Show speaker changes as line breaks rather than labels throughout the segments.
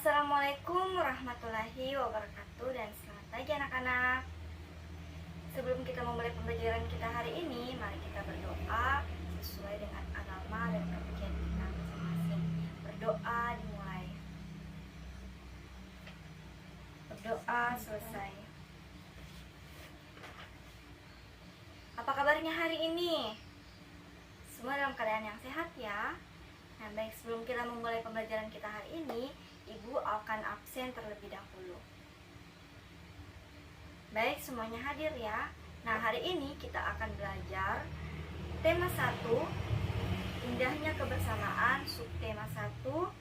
Assalamualaikum warahmatullahi wabarakatuh dan selamat pagi anak-anak. Sebelum kita memulai pembelajaran kita hari ini, mari kita berdoa sesuai dengan agama dan kepercayaan kita masing-masing. Berdoa dimulai. Berdoa selesai. Apa kabarnya hari ini? Semua dalam keadaan yang sehat ya. Nah, baik, sebelum kita memulai pembelajaran kita hari ini, Ibu akan absen terlebih dahulu. Baik, semuanya hadir ya. Nah, hari ini kita akan belajar tema 1, indahnya kebersamaan, subtema 1,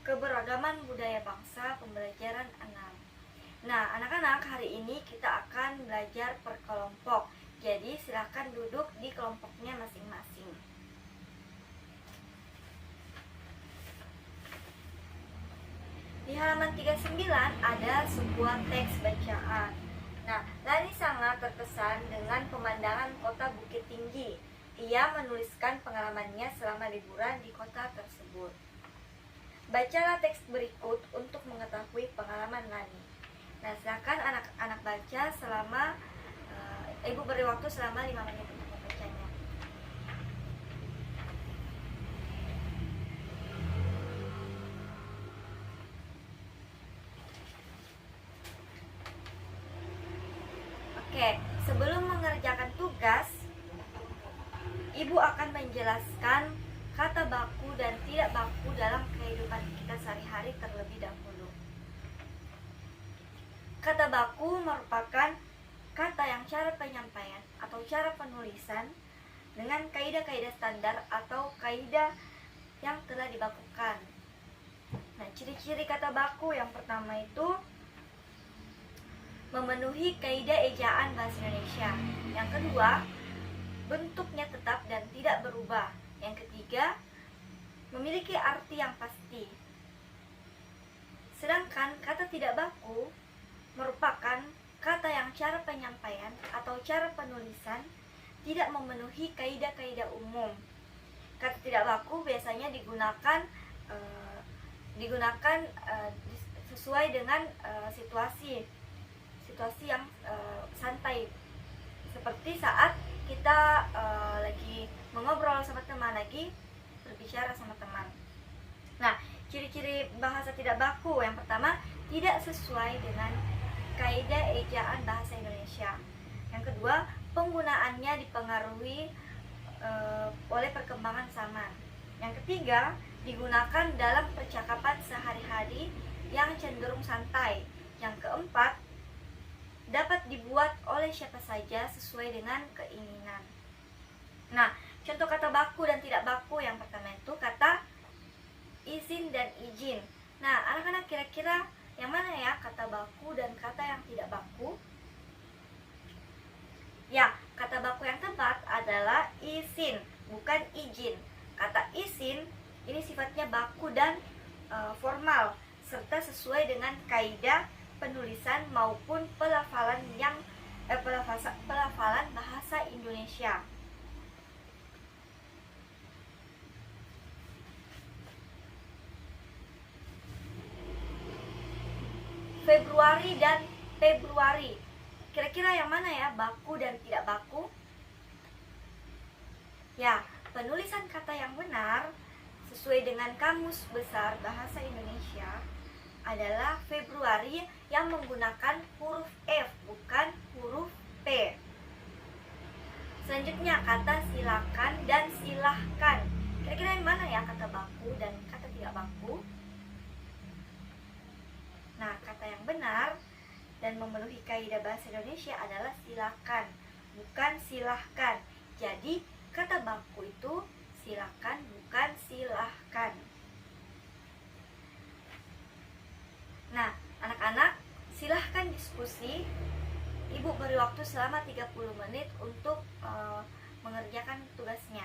keberagaman budaya bangsa, pembelajaran 6. Nah, anak-anak, hari ini kita akan belajar per kelompok. Jadi, silakan duduk di kelompoknya masing-masing. Di halaman 39 ada sebuah teks bacaan. Nah, Lani sangat terkesan dengan pemandangan kota Bukit Tinggi. Ia menuliskan pengalamannya selama liburan di kota tersebut. Bacalah teks berikut untuk mengetahui pengalaman Lani. Nah, silakan anak-anak baca selama Ibu beri waktu selama 5 menit untuk membacanya. Oke, sebelum mengerjakan tugas, Ibu akan menjelaskan kata baku dan tidak baku dalam kehidupan kita sehari-hari terlebih dahulu. Kata baku merupakan kata yang cara penyampaian atau cara penulisan dengan kaidah-kaidah standar atau kaidah yang telah dibakukan. Nah, ciri-ciri kata baku yang pertama itu memenuhi kaidah ejaan bahasa Indonesia. Yang kedua, bentuknya tetap dan tidak berubah. Yang ketiga, memiliki arti yang pasti. Sedangkan kata tidak baku merupakan kata yang cara penyampaian atau cara penulisan tidak memenuhi kaidah-kaidah umum. Kata tidak baku biasanya digunakan sesuai dengan situasi yang santai, seperti saat kita lagi mengobrol sama teman, lagi berbicara sama teman. Nah, ciri-ciri bahasa tidak baku yang pertama, tidak sesuai dengan kaidah ejaan bahasa Indonesia. Yang kedua, penggunaannya dipengaruhi oleh perkembangan zaman. Yang ketiga, digunakan dalam percakapan sehari-hari yang cenderung santai. Yang keempat, dapat dibuat oleh siapa saja sesuai dengan keinginan. Nah, contoh kata baku dan tidak baku yang pertama itu kata izin dan izin. Nah, anak-anak kira-kira yang mana ya kata baku dan kata yang tidak baku? Ya, kata baku yang tepat adalah izin, bukan izin. Kata izin ini sifatnya baku dan formal serta sesuai dengan kaidah penulisan maupun pelafalan bahasa Indonesia. Februari dan Februari. Kira-kira yang mana ya baku dan tidak baku? Ya, penulisan kata yang benar sesuai dengan Kamus Besar Bahasa Indonesia adalah Februari yang menggunakan huruf F bukan huruf P. Selanjutnya kata silakan dan silahkan. Kira-kira yang mana ya kata baku dan kata tidak baku? Nah, kata yang benar dan memenuhi kaidah bahasa Indonesia adalah silakan, bukan silahkan. Jadi, kata baku itu silakan bukan silahkan. Nah, anak-anak, silahkan diskusi. Ibu beri waktu selama 30 menit untuk mengerjakan tugasnya.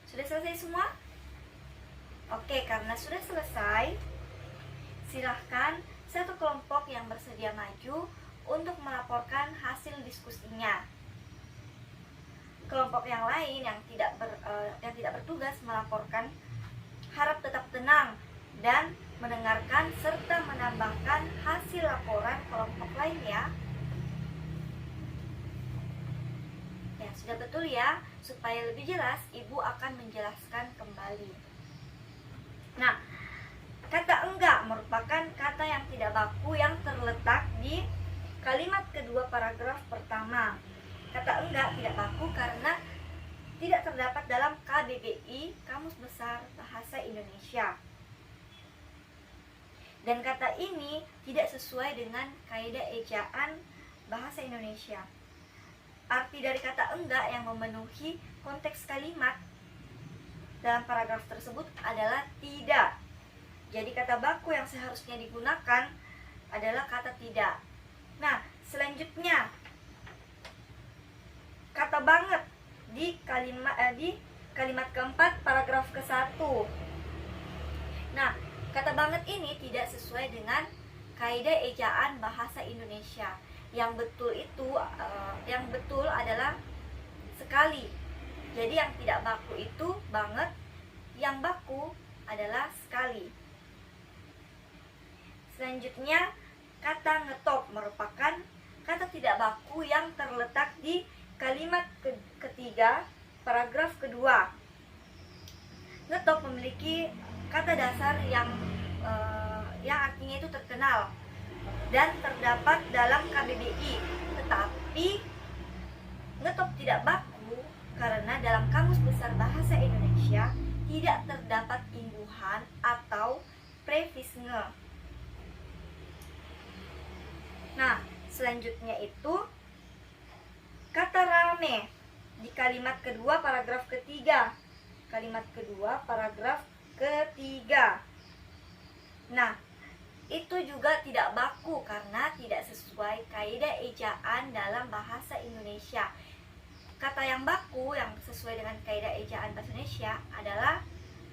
Sudah selesai semua? Oke, karena sudah selesai, silahkan satu kelompok yang bersedia maju untuk melaporkan hasil diskusinya. kelompok yang lain yang tidak bertugas melaporkan harap tetap tenang dan mendengarkan serta menambahkan hasil laporan kelompok lain ya. Ya, sudah betul ya. Supaya lebih jelas, Ibu akan menjelaskan kembali. Nah, kata enggak merupakan kata yang tidak baku yang terletak di kalimat kedua paragraf pertama. Kata enggak tidak baku karena tidak terdapat dalam KBBI, Kamus Besar Bahasa Indonesia. Dan kata ini tidak sesuai dengan kaidah ejaan bahasa Indonesia. Arti dari kata enggak yang memenuhi konteks kalimat dalam paragraf tersebut adalah tidak. Jadi kata baku yang seharusnya digunakan adalah kata tidak. Nah, selanjutnya kata banget di kalimat keempat paragraf ke-1. Nah, kata banget ini tidak sesuai dengan kaidah ejaan bahasa Indonesia. Yang betul adalah sekali. Jadi yang tidak baku itu banget, yang baku adalah sekali. Selanjutnya, kata ngetop merupakan kata tidak baku yang terletak di kalimat ketiga paragraf kedua. Ngetop memiliki kata dasar yang artinya itu terkenal dan terdapat dalam KBBI, tetapi ngetop tidak baku karena dalam Kamus Besar Bahasa Indonesia tidak terdapat imbuhan atau prefix nge. Nah, selanjutnya itu kata rame di kalimat kedua paragraf ketiga. Kalimat kedua paragraf ketiga. Nah, itu juga tidak baku karena tidak sesuai kaidah ejaan dalam bahasa Indonesia. Kata yang baku yang sesuai dengan kaidah ejaan bahasa Indonesia adalah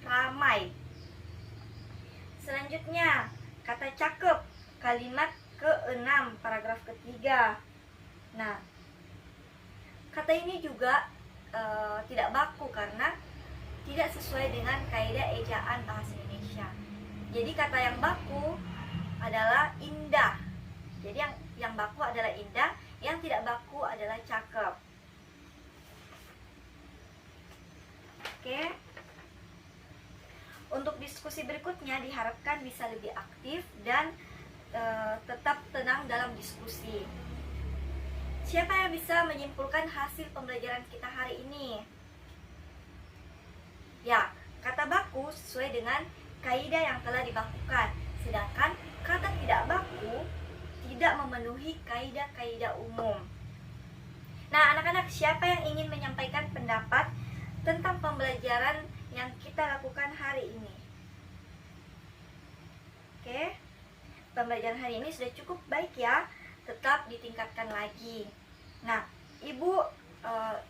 ramai. Selanjutnya, kata cakep, kalimat ke-6 paragraf ketiga. Nah, kata ini juga tidak baku karena tidak sesuai dengan kaidah ejaan bahasa Indonesia. Jadi kata yang baku adalah indah. Jadi yang baku adalah indah, yang tidak baku adalah cakep. Oke. Untuk diskusi berikutnya diharapkan bisa lebih aktif dan tetap tenang dalam diskusi. Siapa yang bisa menyimpulkan hasil pembelajaran kita hari ini? Ya, kata baku sesuai dengan kaidah yang telah dibakukan, sedangkan kata tidak baku tidak memenuhi kaidah-kaidah umum. Nah, anak-anak, siapa yang ingin menyampaikan pendapat tentang pembelajaran yang kita lakukan hari ini? Oke, pembelajaran hari ini sudah cukup baik ya, tetap ditingkatkan lagi. Nah,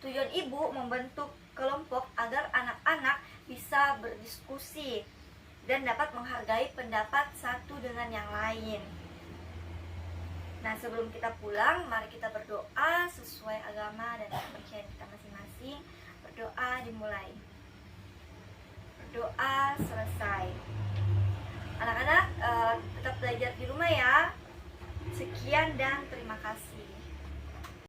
tujuan ibu membentuk kelompok agar anak-anak bisa berdiskusi dan dapat menghargai pendapat satu dengan yang lain. Nah, sebelum kita pulang, mari kita berdoa.